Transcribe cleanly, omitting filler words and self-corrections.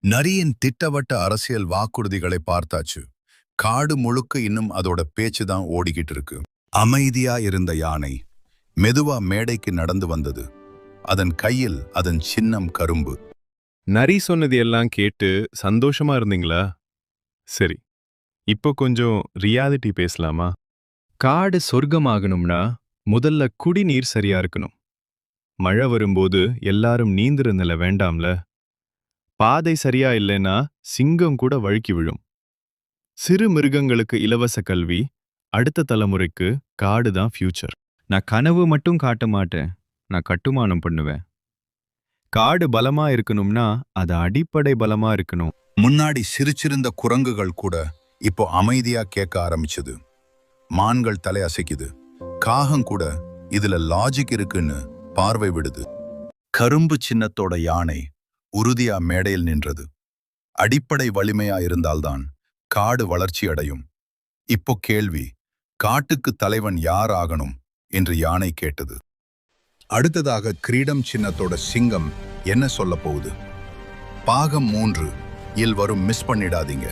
நரியின் திட்டவட்ட அரசியல் வாக்குறுதிகளை பார்த்தாச்சு. காடு முழுக்க இன்னும் அதோட பேச்சு தான் ஓடிக்கிட்டு இருக்கு. அமைதியா இருந்த யானை மெதுவா மேடைக்கு நடந்து வந்தது. அதன் கையில் அதன் சின்னம் கரும்பு. நரி சொன்னது எல்லாம் கேட்டு சந்தோஷமா இருந்தீங்களா? சரி, இப்போ கொஞ்சம் ரியாலிட்டி பேசலாமா? காடு சொர்க்கமாகணும்னா முதல்ல குடிநீர் சரியா இருக்கணும். மழை வரும்போது எல்லாரும் நீந்திர நில வேண்டாம்ல. பாதை சரியா இல்லைன்னா சிங்கம் கூட வழுக்கி விழும். சிறு மிருகங்களுக்கு இலவச கல்வி, அடுத்த தலைமுறைக்கு காடு தான் ஃபியூச்சர். நான் கனவு மட்டும் காட்ட மாட்டேன், நான் கட்டுமானம் பண்ணுவேன். காடு பலமா இருக்கணும்னா அது அடிப்படை பலமா இருக்கணும். முன்னாடி சிரிச்சிருந்த குரங்குகள் கூட இப்போ அமைதியா கேட்க ஆரம்பிச்சது. மான்கள் தலை அசைக்குது. காகம் கூட இதுல லாஜிக் இருக்குன்னு பார்வை விடுது. கரும்பு சின்னத்தோட யானை உறுதியா மேடையில் நின்றது. அடிப்படை வலிமையா இருந்தால்தான் காடு வளர்ச்சி அடையும். இப்போ கேள்வி, காட்டுக்கு தலைவன் யார் ஆகணும் என்று யானை கேட்டது. அடுத்ததாக கிரீடம் சின்னத்தோட சிங்கம் என்ன சொல்ல போகுது? பாகம் 3 இல் வரும் மிஸ் பண்ணிடாதீங்க.